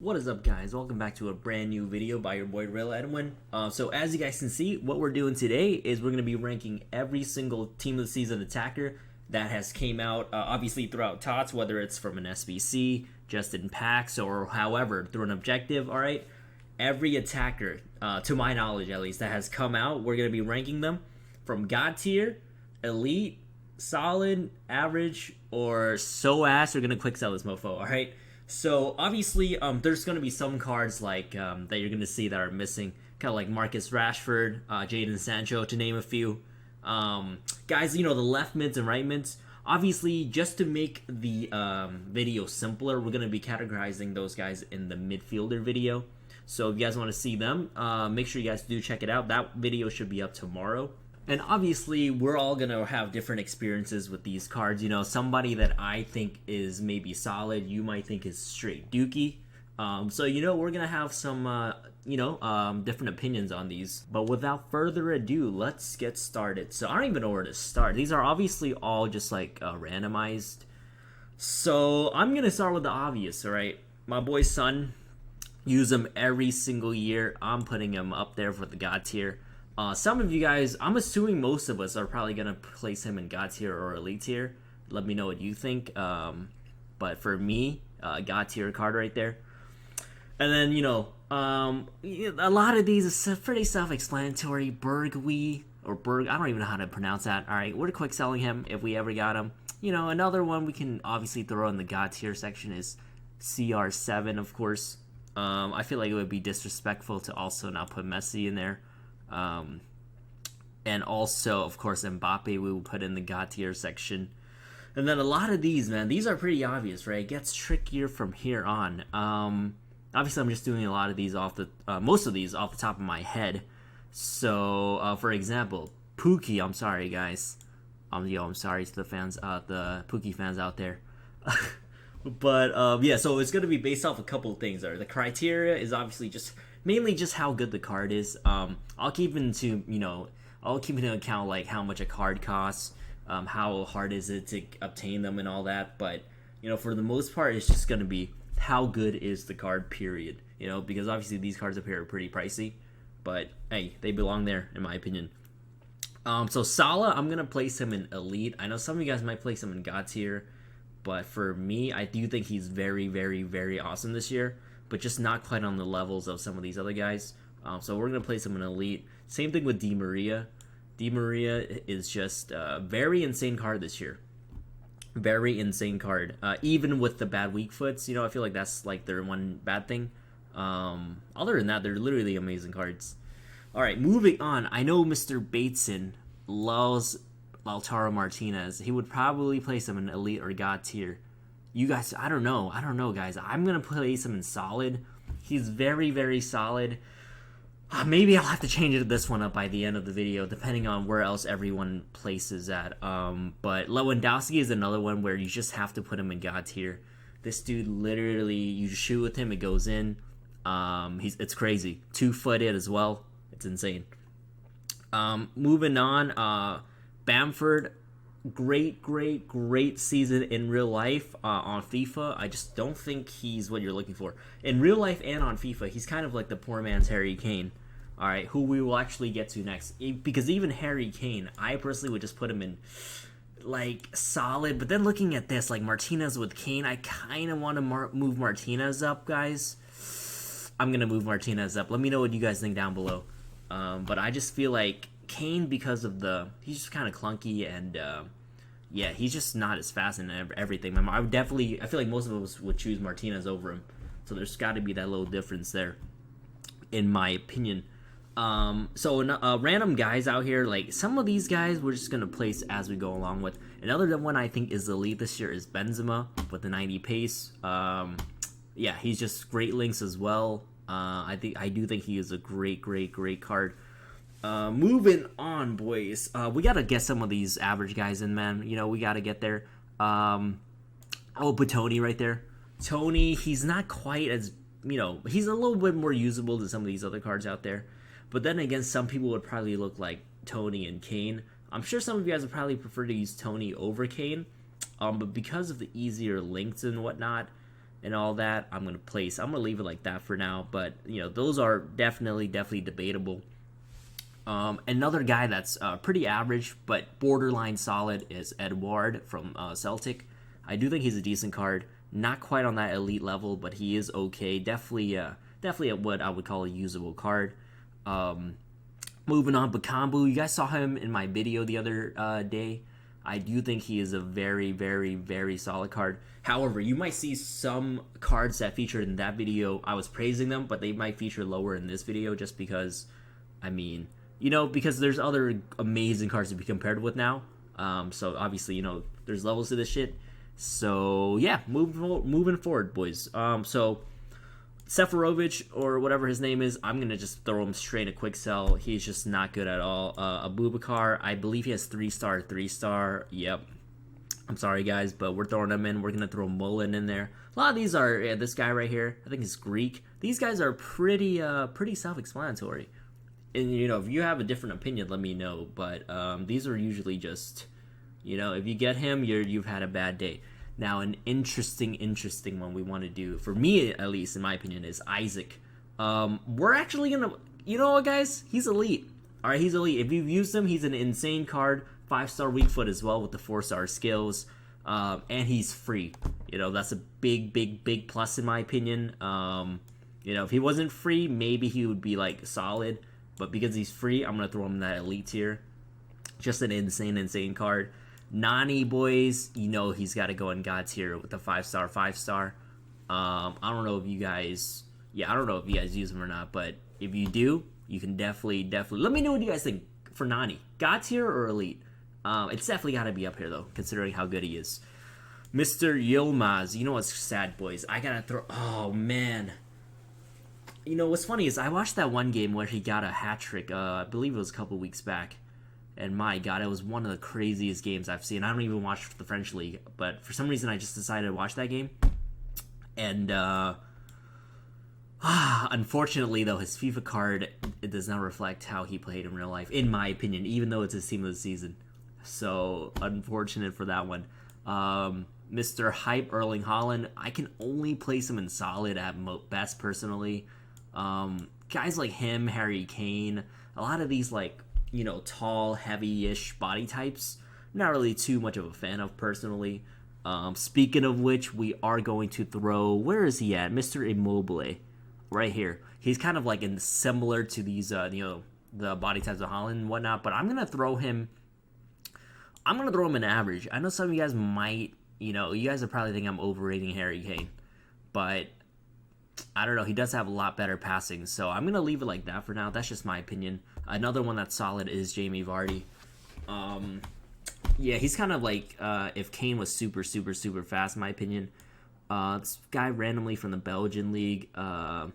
What is up, guys? Welcome back to a brand new video by your boy Real Edwin. So as you guys can see, what we're doing today is we're going to be ranking every single team of the season attacker that has came out, obviously throughout TOTS, whether it's from an SBC, just in packs, or however, through an objective, alright? Every attacker, to my knowledge at least, that has come out, we're going to be ranking them from God tier, elite, solid, average, or so ass. We're going to quick sell this mofo, alright? So obviously, there's going to be some cards like that you're going to see that are missing, kind of like Marcus Rashford, Jadon Sancho, to name a few. Guys, you know, the left mids and right mids. Obviously, just to make the video simpler, we're going to be categorizing those guys in the midfielder video. So if you guys want to see them, make sure you guys do check it out. That video should be up tomorrow. And obviously, we're all going to have different experiences with these cards. You know, somebody that I think is maybe solid, you might think is straight dookie. So, you know, we're going to have some, different opinions on these. But without further ado, let's get started. So, I don't even know where to start. These are obviously all just, like, randomized. So, I'm going to start with the obvious, all right? My boy Son, use him every single year. I'm putting him up there for the God tier. Some of you guys, I'm assuming most of us are probably going to place him in God tier or elite tier. Let me know what you think. But for me, God tier card right there. And then, you know, a lot of these is pretty self-explanatory. Bergwijn, or Berg, I don't even know how to pronounce that. All right, we're quick selling him if we ever got him. You know, another one we can obviously throw in the God tier section is CR7, of course. I feel like it would be disrespectful to also not put Messi in there. And also, of course, Mbappe we will put in the God tier section. And then a lot of these, man, these are pretty obvious, right? It gets trickier from here on. Obviously, I'm just doing a lot of these most of these off the top of my head. So, for example, Pookie, I'm sorry, guys. I'm sorry to the fans, the Pookie fans out there. But, yeah, so it's going to be based off a couple of things. The criteria is obviously mainly just how good the card is. I'll keep into account like how much a card costs, how hard is it to obtain them and all that. But, you know, for the most part, it's just going to be how good is the card, period. You know, because obviously these cards up here are pretty pricey. But, hey, they belong there, in my opinion. So Salah, I'm going to place him in elite. I know some of you guys might place him in God tier. But for me, I do think he's very, very, very awesome this year. But just not quite on the levels of some of these other guys. So we're going to place him in elite. Same thing with Di Maria. Di Maria is just a very insane card this year. Very insane card. Even with the bad weak foots, you know, I feel like that's like their one bad thing. Other than that, they're literally amazing cards. All right, moving on. I know Mr. Bateson loves Lautaro Martinez. He would probably place him in elite or God tier. You guys, I don't know, guys. I'm going to place him in solid. He's very, very solid. Maybe I'll have to change this one up by the end of the video, depending on where else everyone places at. But Lewandowski is another one where you just have to put him in God tier. This dude, literally, you shoot with him, it goes in. It's crazy. 2-footed as well. It's insane. Moving on, Bamford. Great season in real life. On FIFA, I just don't think he's what you're looking for. In real life and on FIFA, he's kind of like the poor man's Harry Kane. Alright, who we will actually get to next. Because even Harry Kane, I personally would just put him in, like, solid. But then looking at this, like, Martinez with Kane, I kind of want to move Martinez up, guys. I'm going to move Martinez up. Let me know what you guys think down below. But I just feel like Kane, because of he's just kind of clunky and, yeah, he's just not as fast in everything. I feel like most of us would choose Martinez over him. So there's got to be that little difference there, in my opinion. So random guys out here, like some of these guys we're just going to place as we go along with. Another one I think is elite this year is Benzema with the 90 pace. Yeah, he's just great links as well. I do think he is a great card. Moving on, boys. We gotta get some of these average guys in, man. You know, we gotta get there. But Tony right there. Tony, he's not quite as, you know, he's a little bit more usable than some of these other cards out there. But then again, some people would probably look like Tony and Kane. I'm sure some of you guys would probably prefer to use Tony over Kane. But because of the easier links and whatnot, and all that, I'm gonna leave it like that for now. But those are definitely debatable. Another guy that's pretty average but borderline solid is Edouard from Celtic. I do think he's a decent card. Not quite on that elite level, but he is okay. Definitely at what I would call a usable card. Moving on, Bakambu. You guys saw him in my video the other day. I do think he is a very solid card. However, you might see some cards that featured in that video, I was praising them, but they might feature lower in this video just because, because there's other amazing cards to be compared with now. So obviously, there's levels to this shit. So yeah, moving forward, boys. So Seferovic, or whatever his name is, I'm gonna just throw him straight a quick sell. He's just not good at all. Abubakar, I believe he has 3-star. Yep. I'm sorry guys, but we're throwing him in. We're gonna throw Mullen in there. A lot of these are this guy right here. I think he's Greek. These guys are pretty self-explanatory. And if you have a different opinion, let me know. But these are usually just, if you get him, you've had a bad day. Now, an interesting one we want to do, for me at least, in my opinion, is Isaac. We're actually going to, you know what, guys? He's elite. All right, he's elite. If you've used him, he's an insane card. 5-star weak foot as well with the 4-star skills. And he's free. That's a big plus in my opinion. If he wasn't free, maybe he would be, solid. But because he's free, I'm going to throw him in that elite tier. Just an insane card. Nani, boys, he's got to go in God tier with the 5-star. I don't know if you guys use him or not, but if you do, you can definitely let me know what you guys think for Nani. God tier or elite? It's definitely got to be up here though, considering how good he is. Mr. Yilmaz, what's sad, boys? I gotta throw. Oh man. What's funny is I watched that one game where he got a hat trick. I believe it was a couple weeks back. And my God, it was one of the craziest games I've seen. I don't even watch the French League, but for some reason I just decided to watch that game. And unfortunately, though, his FIFA card, it does not reflect how he played in real life, in my opinion, even though it's his team of the season. So, unfortunate for that one. Mr. Hype, Erling Haaland, I can only place him in solid at best, personally. Guys like him, Harry Kane, a lot of these, tall, heavy-ish body types, not really too much of a fan of personally. Speaking of which, we are going to throw, where is he at? Mr. Immobile, right here. He's kind of similar to these, the body types of Haaland and whatnot, but I'm gonna throw him in average. I know some of you guys might, you guys are probably thinking I'm overrating Harry Kane, but I don't know. He does have a lot better passing, so I'm gonna leave it like that for now. That's just my opinion. Another one that's solid is Jamie Vardy. Yeah, he's kind of if Kane was super fast, in my opinion. This guy randomly from the Belgian league. I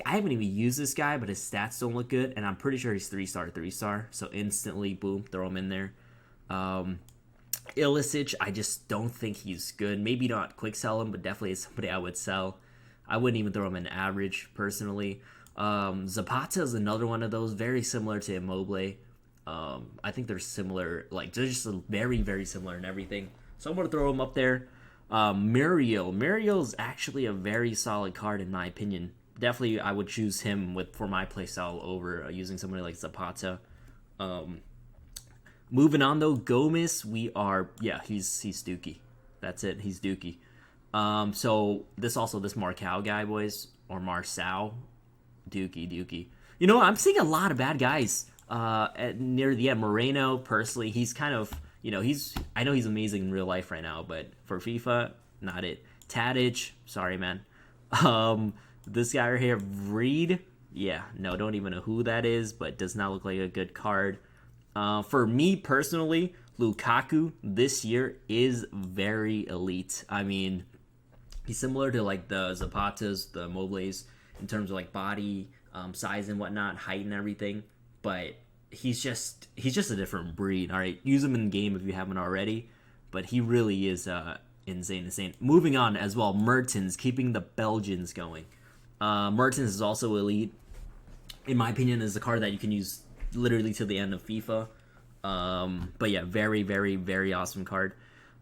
haven't even used this guy, but his stats don't look good, and I'm pretty sure he's 3-star. So instantly, boom, throw him in there. Ilicic, I just don't think he's good. Maybe not quick sell him, but definitely is somebody I would sell. I wouldn't even throw him in average, personally. Zapata is another one of those, very similar to Immobile. I think they're similar, they're just very similar in everything. So I'm going to throw him up there. Muriel is actually a very solid card in my opinion. Definitely, I would choose him for my playstyle over using somebody like Zapata. Moving on though, Gomez, he's Dookie. That's it, he's Dookie. So this Marcao guy, boys, or Marçal, Dookie. I'm seeing a lot of bad guys near the end. Moreno, personally, he's kind of, I know he's amazing in real life right now, but for FIFA, not it. Tadic, sorry, man. This guy right here, Vreed, don't even know who that is, but does not look like a good card. For me personally, Lukaku this year is very elite. I mean, he's similar to the Zapatas, the Mobles, in terms of body, size and whatnot, height and everything. But he's just a different breed. All right, use him in the game if you haven't already. But he really is insane. Moving on as well, Mertens, keeping the Belgians going. Mertens is also elite. In my opinion, is a card that you can use literally till the end of FIFA. But yeah, very awesome card.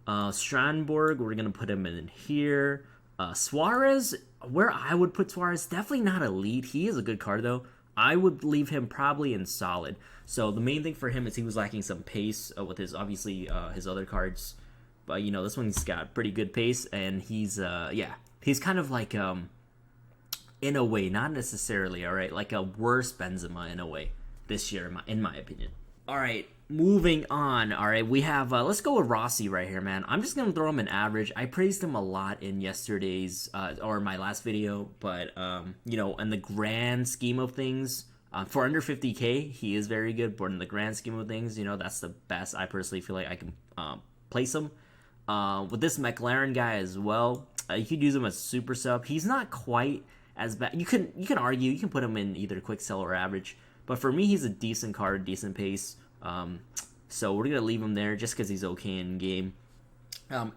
Strandberg, we're gonna put him in here. Suarez, where I would put Suarez, definitely not elite. He is a good card though. I would leave him probably in solid. So the main thing for him is he was lacking some pace with his obviously his other cards, but you know this one's got pretty good pace, and he's he's kind of like in a way, not necessarily, all right, like a worse Benzema in a way this year in my opinion. All right, moving on. All right, we have let's go with Rossi right here, man. I'm just gonna throw him an average. I praised him a lot in yesterday's or my last video, but you know, in the grand scheme of things, for under 50k, he is very good. But in the grand scheme of things, you know, that's the best I personally feel like I can place him. With this McLaren guy as well, you could use him as super sub. He's not quite as bad. You can argue you can put him in either quick sell or average. But for me, he's a decent card, decent pace. So we're going to leave him there just because he's okay in game.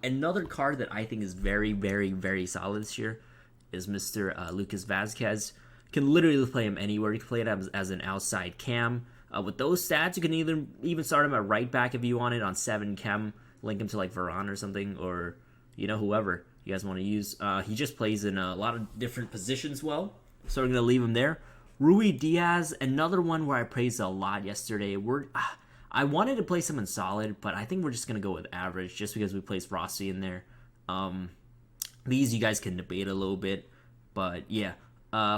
Another card that I think is very, very, very solid this year is Mr. Lucas Vazquez. You can literally play him anywhere. You can play it as an outside cam. With those stats, you can even start him at right back if you want it on 7 chem. Link him to like Varane or something, or you know, whoever you guys want to use. He just plays in a lot of different positions well. So we're going to leave him there. Rui Diaz, another one where I praised a lot yesterday. I wanted to place him in solid, but I think we're just going to go with average just because we placed Rossi in there. These you guys can debate a little bit, but yeah.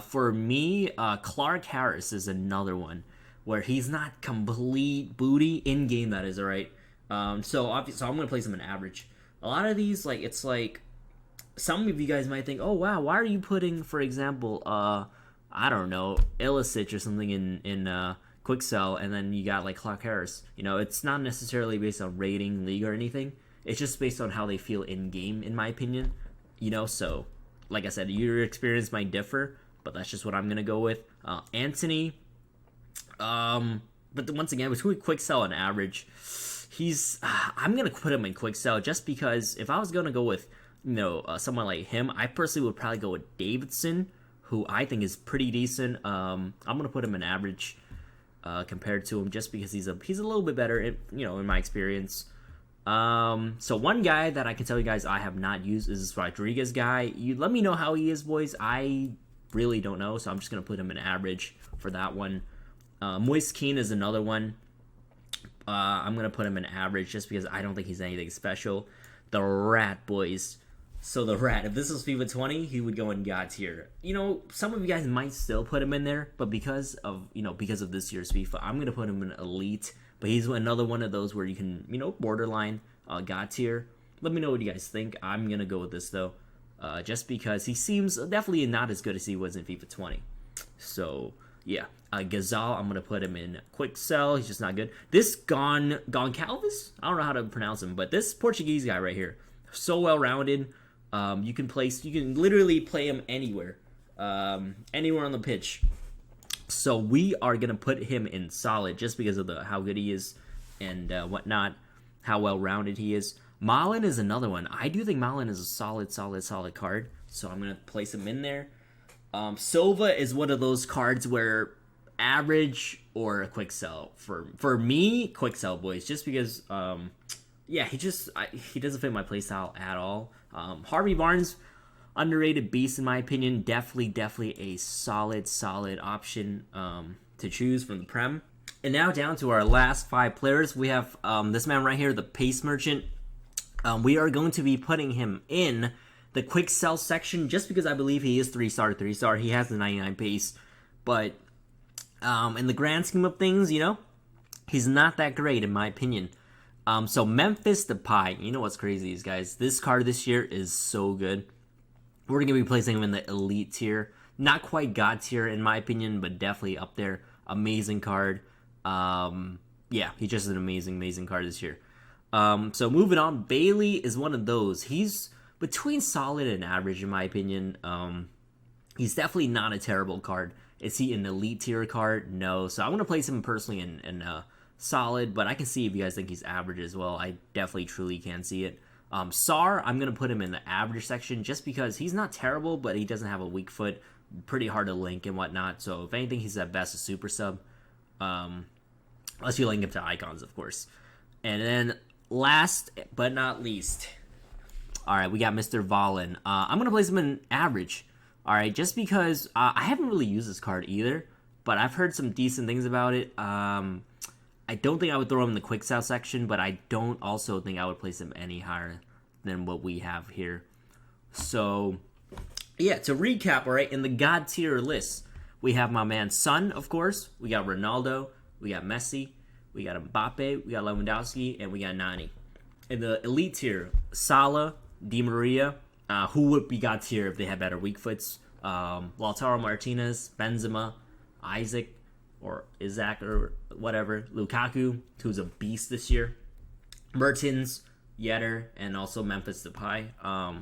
For me, Clark Harris is another one where he's not complete booty in game, that is, all right? So I'm going to place him in average. A lot of these, like, it's like some of you guys might think, oh, wow, why are you putting, for example, I don't know, Ilicic or something in quick sell, and then you got like Clark Harris. You know, it's not necessarily based on rating, league, or anything. It's just based on how they feel in game, in my opinion. You know, so like I said, your experience might differ, but that's just what I'm gonna go with. Anthony, but once again, between quick sell and average, I'm gonna put him in quick sell just because if I was gonna go with someone like him, I personally would probably go with Davidson, who I think is pretty decent. I'm gonna put him in average compared to him, just because he's a little bit better, in my experience. So one guy that I can tell you guys I have not used is this Rodriguez guy. You let me know how he is, boys. I really don't know, so I'm just gonna put him in average for that one. Moise Kean is another one. I'm gonna put him in average just because I don't think he's anything special. The Rat, boys. So the Rat, if this was FIFA 20, he would go in God tier. You know, some of you guys might still put him in there, but because of this year's FIFA, I'm gonna put him in elite. But he's another one of those where you can, borderline God tier. Let me know what you guys think. I'm gonna go with this though, just because he seems definitely not as good as he was in FIFA 20. So yeah, Gazal, I'm gonna put him in quick sell. He's just not good. This Goncalves, I don't know how to pronounce him, but this Portuguese guy right here, so well rounded. You can literally play him anywhere on the pitch. So we are gonna put him in solid just because of how good he is and whatnot, how well rounded he is. Malin is another one. I do think Malin is a solid card, so I'm gonna place him in there. Silva is one of those cards where average or a quick sell. For me, quick sell, boys, just because he doesn't fit my playstyle at all. Harvey Barnes, underrated beast in my opinion. Definitely a solid option to choose from the Prem. And now down to our last 5 players. We have this man right here, the Pace Merchant. We are going to be putting him in the quick sell section just because I believe he is 3-star. He has the 99 pace, but in the grand scheme of things, he's not that great in my opinion. So Memphis Depay, you know what's crazy is, guys, this card this year is so good. We're going to be placing him in the elite tier. Not quite God tier in my opinion, but definitely up there. Amazing card. He's just an amazing card this year. So moving on, Bailey is one of those. He's between solid and average in my opinion. He's definitely not a terrible card. Is he an elite tier card? No. So I'm going to place him personally in solid, but I can see if you guys think he's average as well. I definitely truly can see it. Sar, I'm going to put him in the average section just because he's not terrible, but he doesn't have a weak foot. Pretty hard to link and whatnot. So if anything, he's at best a super sub. Unless you link him to icons, of course. And then last but not least, All right, we got Mr. Valen. I'm going to place him in average. All right, just because I haven't really used this card either, but I've heard some decent things about it. I don't think I would throw him in the quick sell section, but I don't also think I would place him any higher than what we have here. So, yeah, to recap, all right, in the God tier list, we have my man Son, of course. We got Ronaldo. We got Messi. We got Mbappe. We got Lewandowski. And we got Nani. In the elite tier, Salah, Di Maria, who would be God tier if they had better weak foots? Lautaro Martinez, Benzema, Isaac, or Isaac, or whatever. Lukaku, who's a beast this year. Mertens, Yetter, and also Memphis Depay.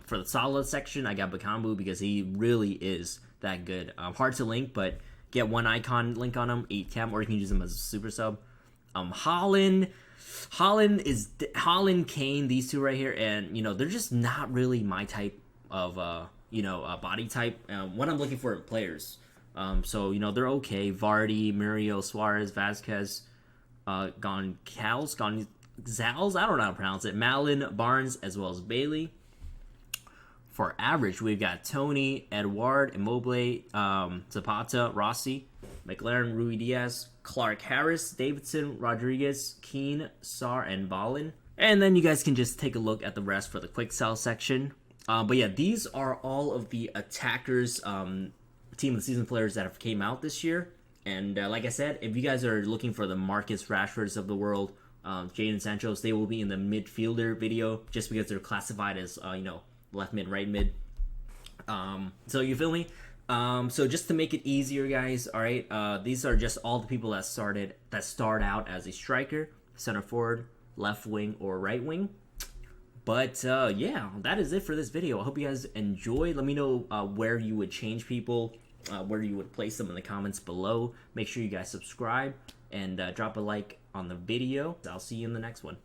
For the Salah section, I got Bakambu because he really is that good. Hard to link, but get one icon link on him, 8 chem, or you can use him as a super sub. Holland, Kane, these two right here, and they're just not really my type of body type. What I'm looking for in players. So they're okay. Vardy, Muriel, Suarez, Vasquez, Gonzalez, I don't know how to pronounce it. Malin, Barnes, as well as Bailey. For average, we've got Tony, Edouard, Immobile, Zapata, Rossi, McLaren, Rui Diaz, Clark Harris, Davidson, Rodriguez, Keane, Sarr, and Ballin. And then you guys can just take a look at the rest for the quick sell section. But yeah, these are all of the attackers, team of the season players that have came out this year. And like I said, if you guys are looking for the Marcus Rashfords of the world, Jadon Sanchos, they will be in the midfielder video just because they're classified as, left mid, right mid. So you feel me? So just to make it easier, guys, all right, these are just all the people that start out as a striker, center forward, left wing, or right wing. But yeah, that is it for this video. I hope you guys enjoyed. Let me know where you would change people, where you would place them in the comments below. Make sure you guys subscribe and drop a like on the video. I'll see you in the next one.